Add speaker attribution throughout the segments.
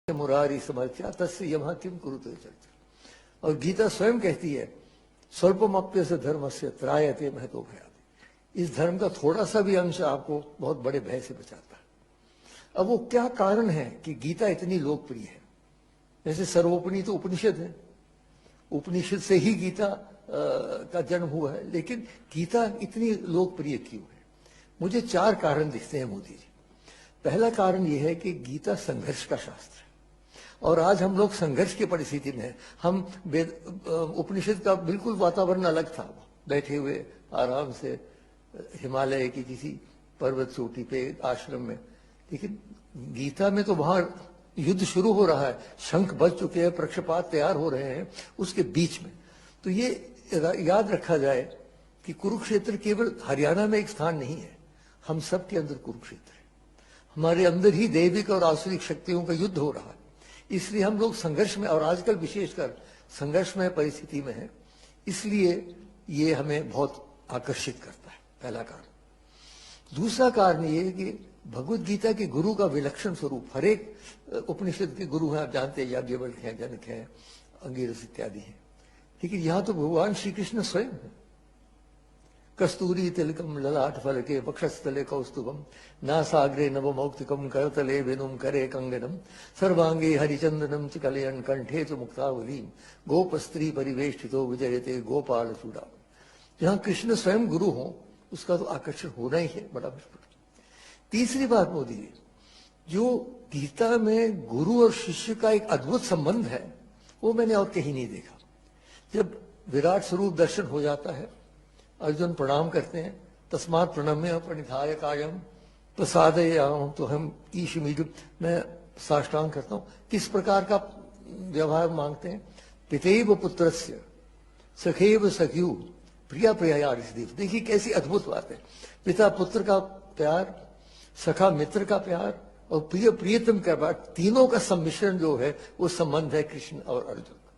Speaker 1: मुरारी समर्थ्या तस्य यमः किम कुरुते चर्चा। और गीता स्वयं कहती है स्वल्पमप्यस्य धर्मस्य त्रायते महतो भयादि। इस धर्म का थोड़ा सा भी अंश आपको बहुत बड़े भय से बचाता है। अब वो क्या कारण है कि गीता इतनी लोकप्रिय है? जैसे सर्वोपनिषद तो उपनिषद है, उपनिषद से ही गीता का जन्म हुआ है, लेकिन गीता इतनी लोकप्रिय क्यों है? मुझे 4 कारण दिखते हैं मोदी जी। पहला कारण यह है कि गीता संघर्ष का शास्त्र है और आज हम लोग संघर्ष की परिस्थिति में हैं। हम उपनिषद का बिल्कुल वातावरण अलग था, बैठे हुए आराम से हिमालय की किसी पर्वत चोटी पे आश्रम में, लेकिन गीता में तो वहां युद्ध शुरू हो रहा है, शंख बज चुके हैं, प्रक्षपात तैयार हो रहे हैं उसके बीच में। तो ये याद रखा जाए कि कुरुक्षेत्र केवल हरियाणा में एक स्थान नहीं है, हम सब के अंदर कुरुक्षेत्र है। हमारे अंदर ही दैविक और आसुरिक शक्तियों का युद्ध हो रहा है, इसलिए हम लोग संघर्ष में, और आजकल विशेषकर संघर्षमय परिस्थिति में है, इसलिए ये हमें बहुत आकर्षित करता है, पहला कारण। दूसरा कारण ये है कि भगवत गीता के गुरु का विलक्षण स्वरूप, हर एक उपनिषद के गुरु हैं, आप जानते हैं, याज्ञवल्क्य हैं, जनक हैं, अंगिरस इत्यादि हैं, लेकिन यहां तो भगवान श्री कृष्ण स्वयं है। कस्तूरी तिलकम ललाट फलके वक्षस्थले कौस्तुभम नासाग्रे नवमौक्तिकम करतले वेनुम करे कंगनम सर्वांगे हरिचंदनम च कलयन कंठे च मुक्तावलीम गोपस्त्री परिवेष्टितो विजयते गोपाल चूड़ा। जहां कृष्ण स्वयं गुरु हो उसका तो आकर्षण होना ही है, बड़ा मुश्किल। तीसरी बात मोदी जी, जो गीता में गुरु और शिष्य का एक अद्भुत संबंध है वो मैंने और कहीं नहीं देखा। जब विराट स्वरूप दर्शन हो जाता है, अर्जुन प्रणाम करते हैं, तस्मात् प्रणम्य प्रणिधाय कायम प्रसादयाम, तो हम ईशमीड, मैं साष्टांग करता हूं। किस प्रकार का व्यवहार मांगते हैं? पितेव पुत्रस्य सखेव सख्यु प्रिया प्रिया। देखिए कैसी अद्भुत बात है, पिता पुत्र का प्यार, सखा मित्र का प्यार और प्रिय प्रियतम का प्यार, तीनों का सम्मिश्रण जो है वो संबंध है कृष्ण और अर्जुन का।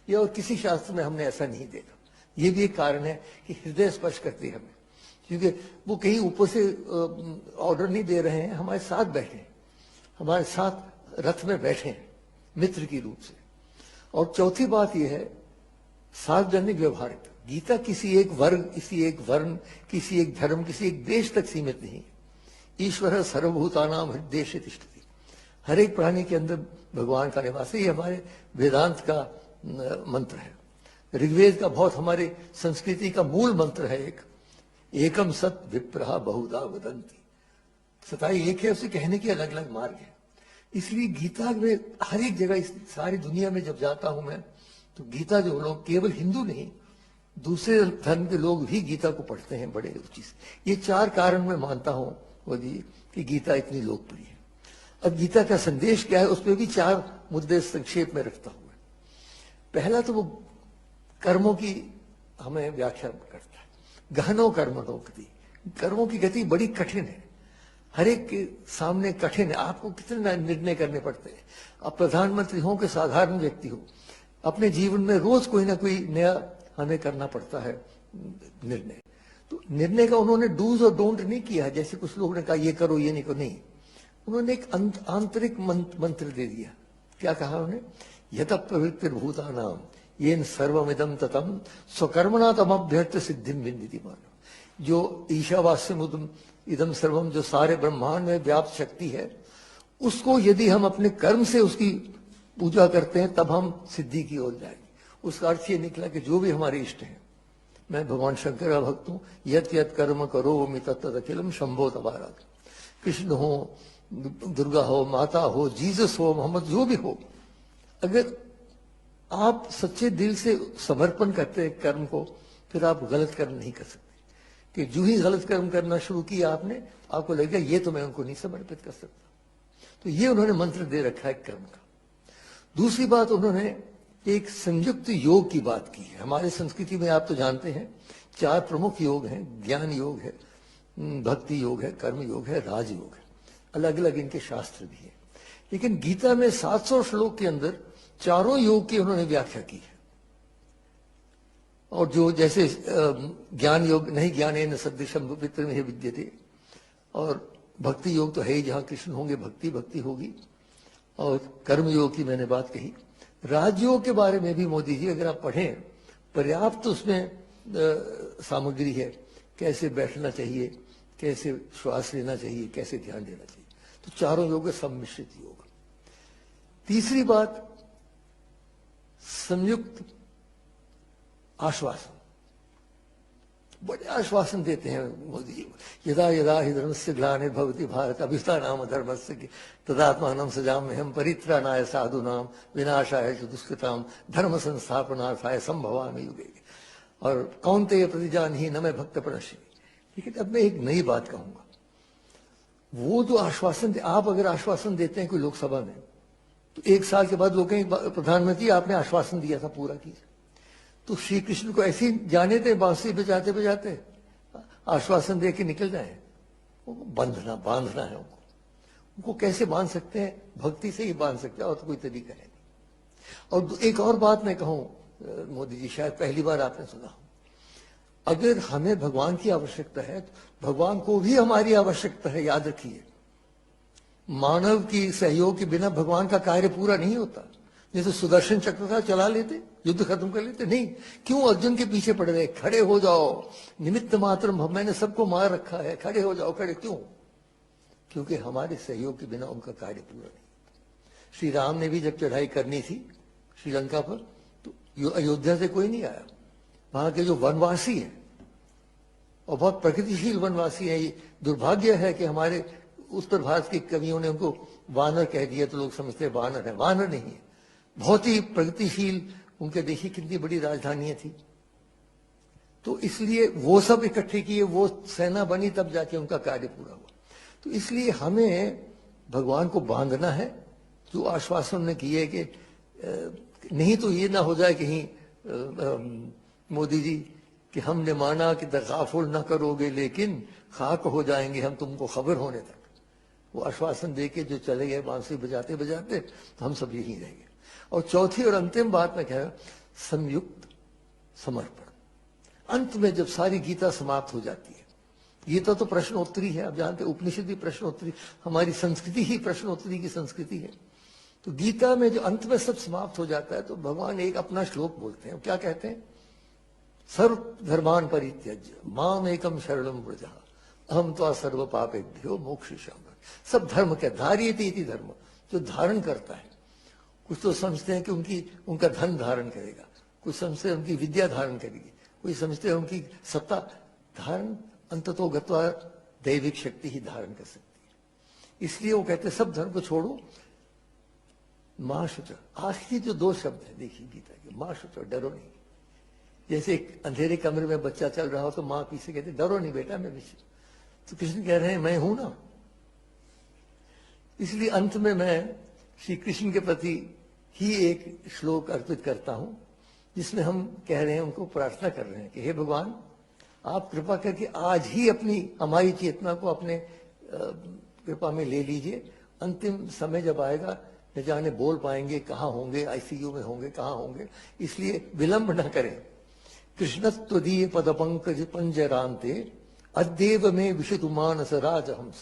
Speaker 1: ये और किसी शास्त्र में हमने ऐसा नहीं देखा। ये भी एक कारण है कि हृदय स्पर्श करती है हमें, क्योंकि वो कहीं ऊपर से ऑर्डर नहीं दे रहे हैं, हमारे साथ बैठे हैं, हमारे साथ रथ में बैठे हैं मित्र की रूप से। और चौथी बात यह है सार्वजनिक व्यवहारिकता। गीता किसी एक वर्ग, किसी एक वर्ण, किसी एक धर्म, किसी एक देश तक सीमित नहीं। ईश्वर सर्वभूतानां हृदयेषु तिष्ठति, हर एक प्राणी के अंदर भगवान का निवास है। ये हमारे वेदांत का मंत्र है, ऋग्वेद का बहुत हमारे संस्कृति का मूल मंत्र है। एकम सत विप्रहा बहुधा वदंती, सताई एक है, उसे कहने के अलग अलग मार्ग है। इसलिए गीता में हर एक जगह, इस सारी दुनिया में जब जाता हूं मैं, तो गीता जो लोग, केवल हिंदू नहीं दूसरे धर्म के लोग भी गीता को पढ़ते हैं बड़े रुचि से। ये 4 कारण मैं मानता हूं मोदी कि गीता इतनी लोकप्रिय है। अब गीता का संदेश क्या है, उसमें भी 4 मुद्दे संक्षेप में रखता हूं। पहला तो वो कर्मों की हमें व्याख्या करता है। गहनो कर्मणो गति, कर्मों की गति बड़ी कठिन है, हर एक के सामने कठिन है। आपको कितने निर्णय करने पड़ते हैं। आप प्रधानमंत्री हो कि साधारण व्यक्ति हो, अपने जीवन में रोज कोई ना कोई नया हमें करना पड़ता है निर्णय। तो निर्णय का उन्होंने डूज और डोंट नहीं किया, जैसे कुछ लोगों ने कहा ये करो ये नहीं करो, नहीं। उन्होंने एक आंतरिक मंत्र दे दिया। क्या कहा उन्होंने? यत प्रवृत्तिर्भूतानाम येन सर्वमिदं ततम स्वकर्मणा तमभ्यर्थ सिद्धिम विंदिति मानव। जो ईशावास्यमुदम इदम सर्वम, जो सारे ब्रह्मांड में व्याप्त शक्ति है, उसको यदि हम अपने कर्म से उसकी पूजा करते हैं तब हम सिद्धि की ओर जाएंगे। उसका अर्थ ये निकला कि जो भी हमारे इष्ट हैं, मैं भगवान शंकर का भक्त हूं, यत यत कर्म करो मि तत्त अखिलम शंभो तबारा। कृष्ण हो, दुर्गा हो, माता हो, जीसस हो, मोहम्मद, जो भी हो, अगर आप सच्चे दिल से समर्पण करते हैं कर्म को, फिर आप गलत कर्म नहीं कर सकते। कि जो ही गलत कर्म करना शुरू किया आपने, आपको लगेगा ये तो मैं उनको नहीं समर्पित कर सकता। तो ये उन्होंने मंत्र दे रखा है कर्म का। दूसरी बात, उन्होंने एक संयुक्त योग की बात की है। हमारे संस्कृति में आप तो जानते हैं 4 प्रमुख योग हैं, ज्ञान योग है, भक्ति योग है, कर्म योग है, राजयोग है। अलग अलग इनके शास्त्र भी है, लेकिन गीता में 700 श्लोक के अंदर चारों योग की उन्होंने व्याख्या की है। और जो जैसे ज्ञान योग नहीं ज्ञानेन सदृशम वित्तम ही विद्यते, और भक्ति योग तो है ही, जहां कृष्ण होंगे भक्ति भक्ति होगी। और कर्मयोग की मैंने बात कही। राजयोग के बारे में भी मोदी जी अगर आप पढ़ें, पर्याप्त उसमें सामग्री है, कैसे बैठना चाहिए, कैसे श्वास लेना चाहिए, कैसे ध्यान देना चाहिए। तो चारों योग सम्मिश्रित योग। तीसरी बात, संयुक्त आश्वासन। बड़े आश्वासन देते हैं मोदी जी। यदा यदा हि धर्मस्य ग्लानिर्भवति भारत अभ्युत्थानाम धर्मस्य तदात्मानं सृजाम्यहं परित्राणाय साधूनां विनाशाय च दुष्कृतां धर्म संस्थापनार्थाय संभवामि युगे। और कौन्तेय प्रतिजानीहि न मे भक्त प्रणश्यति। लेकिन अब मैं एक नई बात कहूंगा। वो जो आश्वासन आप अगर आश्वासन देते हैं कोई लोकसभा में, तो 1 साल के बाद लोग कहेंगे प्रधानमंत्री आपने आश्वासन दिया था, पूरा कीजिए। तो श्री कृष्ण को ऐसे ही जाने थे, बांसुरी बजाते बजाते आश्वासन दे के निकल जाए। बांधना है उनको कैसे बांध सकते हैं? भक्ति से ही बांध सकते हैं, और तो कोई तरीका है नहीं। और एक और बात मैं कहूं, मोदी जी शायद पहली बार आपने सुना हो, अगर हमें भगवान की आवश्यकता है तो भगवान को भी हमारी आवश्यकता है, याद रखिए। मानव की सहयोग के बिना भगवान का कार्य पूरा नहीं होता। जैसे सुदर्शन चक्र था, चला लेते, युद्ध खत्म कर लेते, नहीं। क्यों अर्जुन के पीछे पड़ रहे? खड़े हो जाओ, निमित्त मात्र मैंने सबको मार रखा है, खड़े हो जाओ। खड़े क्यों? क्योंकि हमारे सहयोग के बिना उनका कार्य पूरा नहीं। श्री राम ने भी जब चढ़ाई करनी थी श्रीलंका पर, तो अयोध्या से कोई नहीं आया। वहां के जो वनवासी हैं, और बहुत प्रगतिशील वनवासी हैं, ये दुर्भाग्य है कि हमारे उत्तर भारत के कवियों ने उनको वानर कह दिया, तो लोग समझते हैं वानर है। वानर नहीं है, बहुत ही प्रगतिशील। उनके देखिए कितनी बड़ी राजधानियां थी। तो इसलिए वो सब इकट्ठे किए, वो सेना बनी, तब जाके उनका कार्य पूरा हुआ। तो इसलिए हमें भगवान को बांधना है। जो आश्वासन ने किए कि नहीं तो ये ना हो जाए कहीं मोदी जी कि हमने माना कि तगाफुल न करोगे लेकिन खाक हो जाएंगे हम तुमको खबर होने तक। वो आश्वासन देके जो चले गए बांसुरी बजाते बजाते, तो हम सब यहीं रह गए। और चौथी और अंतिम बात मैं कह रहा हूं, संयुक्त समर्पण। अंत में जब सारी गीता समाप्त हो जाती है, गीता तो प्रश्नोत्तरी है, आप जानते हैं, उपनिषद भी प्रश्नोत्तरी, हमारी संस्कृति ही प्रश्नोत्तरी की संस्कृति है। तो गीता में जो अंत में सब समाप्त हो जाता है, तो भगवान एक अपना श्लोक बोलते हैं। क्या कहते हैं? सर्व धर्मान परित्यज्य माम एकम शरणम व्रज अहम त्वा सर्व पापेभ्यो मोक्षयिष्यामि। सब धर्म के धार्यते इति धर्म, जो धारण करता है। कुछ तो समझते हैं कि उनका धन धारण करेगा, कुछ समझते हैं उनकी विद्या धारण करेगी, कोई समझते हैं उनकी सत्ता धारण, अंततो गत्वा दैविक शक्ति ही धारण कर सकती है। इसलिए वो कहते हैं सब धर्म को छोड़ो, मां शुच। आखिरी जो 2 शब्द है देखिए गीता के, मां शुच, डरो नहीं। जैसे एक अंधेरे कमरे में बच्चा चल रहा हो तो मां पीछे कहते डरो नहीं बेटा, मैं पीछे। तो कृष्ण कह रहे हैं मैं हूं ना। इसलिए अंत में मैं श्री कृष्ण के प्रति ही एक श्लोक अर्पित करता हूं, जिसमें हम कह रहे हैं, उनको प्रार्थना कर रहे हैं कि हे भगवान, आप कृपा करके आज ही हमारी चेतना को अपने कृपा में ले लीजिए। अंतिम समय जब आएगा, न जाने बोल पाएंगे, कहाँ होंगे, आईसीयू में होंगे, कहाँ होंगे, इसलिए विलंब न करें। कृष्णत्वदीय पद पंकज पंजरांते अद्येव में विशतु मानस राजहंस।